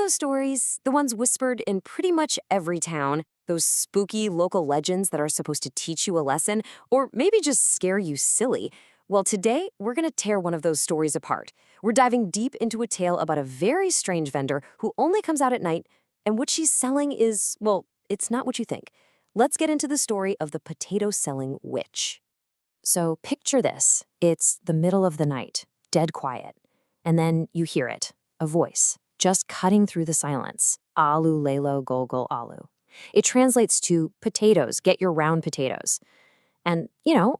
those stories, the ones whispered in pretty much every town, those spooky local legends that are supposed to teach you a lesson or maybe just scare you silly. Well, today we're going to tear one of those stories apart. We're diving deep into a tale about a very strange vendor who only comes out at night, and what she's selling is, well, it's not what you think. Let's get into the story of the potato-selling witch. So picture this. It's the middle of the night, dead quiet. And then you hear it, a voice, just cutting through the silence. Alu lelo golgol alu. It translates to potatoes, get your round potatoes. And,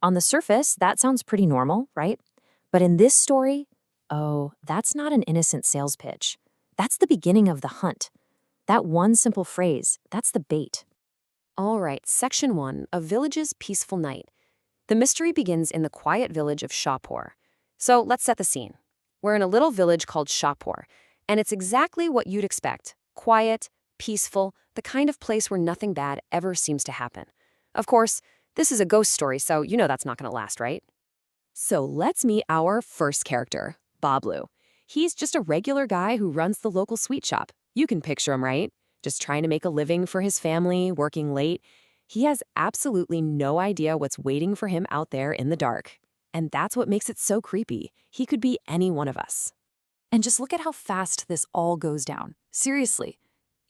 on the surface, that sounds pretty normal, right? But in this story, oh, that's not an innocent sales pitch. That's the beginning of the hunt. That one simple phrase, that's the bait. All right, Section 1, A Village's Peaceful Night. The mystery begins in the quiet village of Shahpur. So let's set the scene. We're in a little village called Shahpur, and it's exactly what you'd expect. Quiet, peaceful, the kind of place where nothing bad ever seems to happen. Of course, this is a ghost story, so you know that's not going to last, right? So let's meet our first character, Bablu. He's just a regular guy who runs the local sweet shop. You can picture him, right? Just trying to make a living for his family, working late. He has absolutely no idea what's waiting for him out there in the dark. And that's what makes it so creepy. He could be any one of us. And just look at how fast this all goes down. Seriously.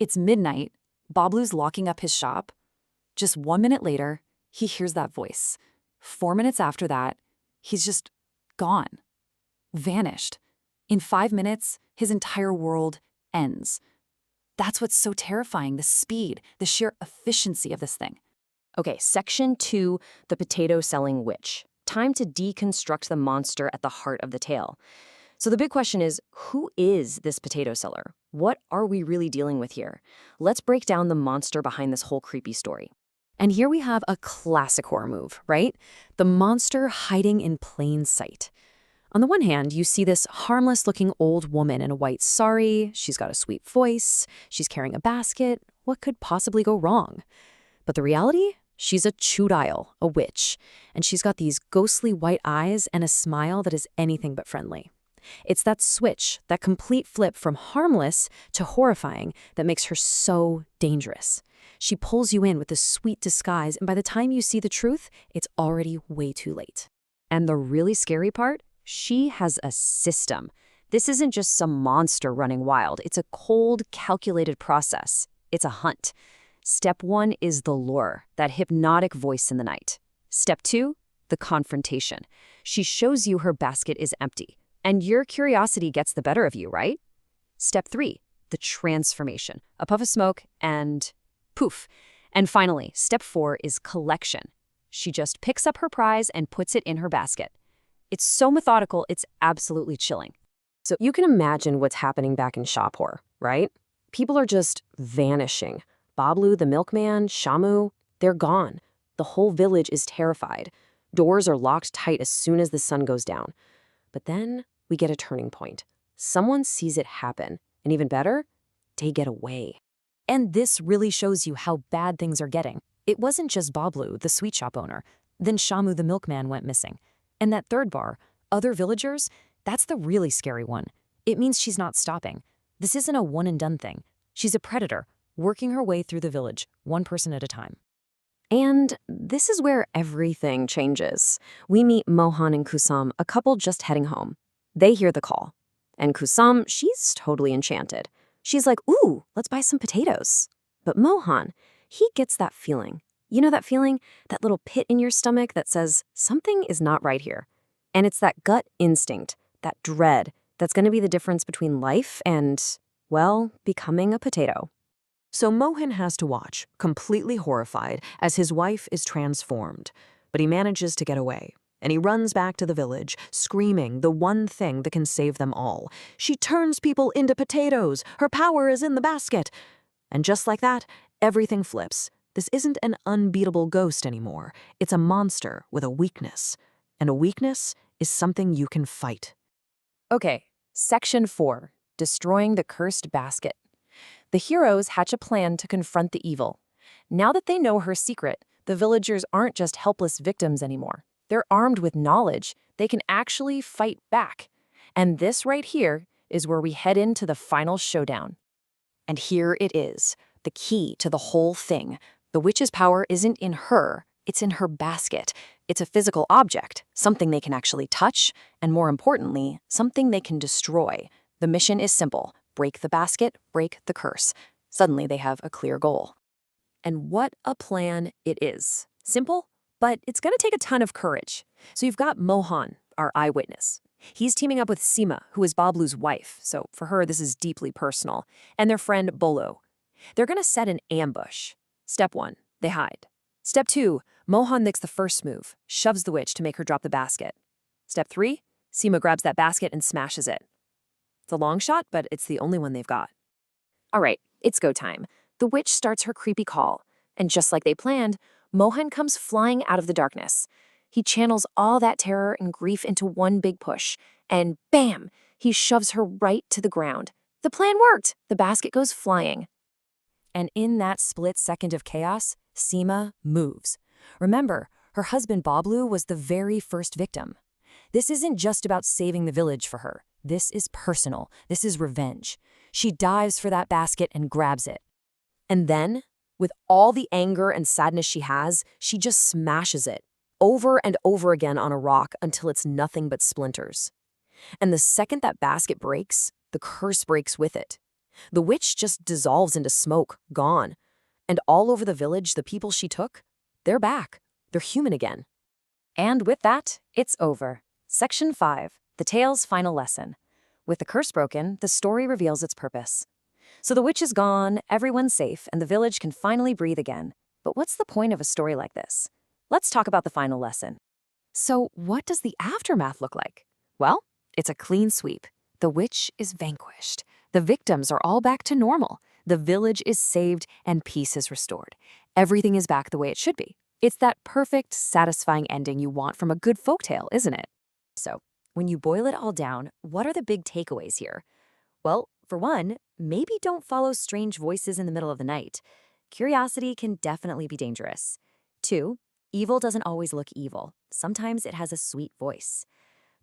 It's midnight. Bablu's locking up his shop. Just 1 minute later, he hears that voice. 4 minutes after that, he's just gone. Vanished. In 5 minutes, his entire world ends. That's what's so terrifying, the speed, the sheer efficiency of this thing. Okay, Section 2, The Potato-Selling Witch. Time to deconstruct the monster at the heart of the tale. So the big question is, who is this potato seller? What are we really dealing with here? Let's break down the monster behind this whole creepy story. And here we have a classic horror move, right? The monster hiding in plain sight. On the one hand, you see this harmless-looking old woman in a white sari. She's got a sweet voice. She's carrying a basket. What could possibly go wrong? But the reality? She's a chudayal, a witch, and she's got these ghostly white eyes and a smile that is anything but friendly. It's that switch, that complete flip from harmless to horrifying that makes her so dangerous. She pulls you in with this sweet disguise, and by the time you see the truth, it's already way too late. And the really scary part? She has a system. This isn't just some monster running wild. It's a cold, calculated process. It's a hunt. Step 1 is the lure, that hypnotic voice in the night. Step 2, the confrontation. She shows you her basket is empty, and your curiosity gets the better of you, right? Step 3, the transformation. A puff of smoke and poof. And finally, step 4 is collection. She just picks up her prize and puts it in her basket. It's so methodical, it's absolutely chilling. So you can imagine what's happening back in Shahpur, right? People are just vanishing. Bablu, the milkman, Shamu, they're gone. The whole village is terrified. Doors are locked tight as soon as the sun goes down. But then we get a turning point. Someone sees it happen, and even better, they get away. And this really shows you how bad things are getting. It wasn't just Bablu, the sweet shop owner. Then Shamu, the milkman, went missing. And that third bar, other villagers, that's the really scary one. It means she's not stopping. This isn't a one-and-done thing. She's a predator, working her way through the village, one person at a time. And this is where everything changes. We meet Mohan and Kusum, a couple just heading home. They hear the call. And Kusum, she's totally enchanted. She's like, ooh, let's buy some potatoes. But Mohan, he gets that feeling. You know that feeling? That little pit in your stomach that says, something is not right here. And it's that gut instinct, that dread, that's going to be the difference between life and, well, becoming a potato. So Mohan has to watch, completely horrified, as his wife is transformed. But he manages to get away, and he runs back to the village, screaming the one thing that can save them all. She turns people into potatoes! Her power is in the basket! And just like that, everything flips. This isn't an unbeatable ghost anymore. It's a monster with a weakness. And a weakness is something you can fight. Okay, Section 4, Destroying the Cursed Basket. The heroes hatch a plan to confront the evil. Now that they know her secret, the villagers aren't just helpless victims anymore. They're armed with knowledge. They can actually fight back. And this right here is where we head into the final showdown. And here it is, the key to the whole thing. The witch's power isn't in her, it's in her basket. It's a physical object, something they can actually touch, and more importantly, something they can destroy. The mission is simple: break the basket, break the curse. Suddenly they have a clear goal. And what a plan it is. Simple, but it's going to take a ton of courage. So you've got Mohan, our eyewitness. He's teaming up with Seema, who is Bablu's wife, so for her this is deeply personal, and their friend Bolo. They're going to set an ambush. Step 1, they hide. Step 2, Mohan makes the first move, shoves the witch to make her drop the basket. Step 3, Seema grabs that basket and smashes it. It's a long shot, but it's the only one they've got. All right, it's go time. The witch starts her creepy call, and just like they planned, Mohan comes flying out of the darkness. He channels all that terror and grief into one big push, and bam! He shoves her right to the ground. The plan worked! The basket goes flying. And in that split second of chaos, Seema moves. Remember, her husband Bablu was the very first victim. This isn't just about saving the village for her. This is personal. This is revenge. She dives for that basket and grabs it. And then, with all the anger and sadness she has, she just smashes it, over and over again on a rock until it's nothing but splinters. And the second that basket breaks, the curse breaks with it. The witch just dissolves into smoke, gone. And all over the village, the people she took, they're back. They're human again. And with that, it's over. Section 5, the tale's final lesson. With the curse broken, the story reveals its purpose. So the witch is gone, everyone's safe, and the village can finally breathe again. But what's the point of a story like this? Let's talk about the final lesson. So what does the aftermath look like? Well, it's a clean sweep. The witch is vanquished. The victims are all back to normal. The village is saved and peace is restored. Everything is back the way it should be. It's that perfect, satisfying ending you want from a good folktale, isn't it? So, when you boil it all down, what are the big takeaways here? Well, for one, maybe don't follow strange voices in the middle of the night. Curiosity can definitely be dangerous. 2, evil doesn't always look evil. Sometimes it has a sweet voice.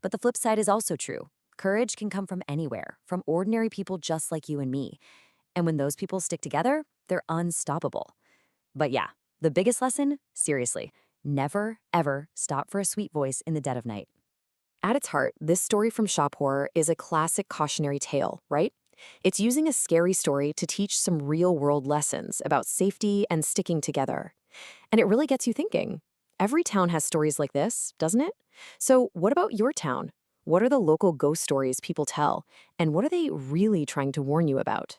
But the flip side is also true. Courage can come from anywhere, from ordinary people just like you and me. And when those people stick together, they're unstoppable. But yeah, the biggest lesson, seriously, never, ever stop for a sweet voice in the dead of night. At its heart, this story from Shop Horror is a classic cautionary tale, right? It's using a scary story to teach some real-world lessons about safety and sticking together. And it really gets you thinking. Every town has stories like this, doesn't it? So what about your town? What are the local ghost stories people tell? And what are they really trying to warn you about?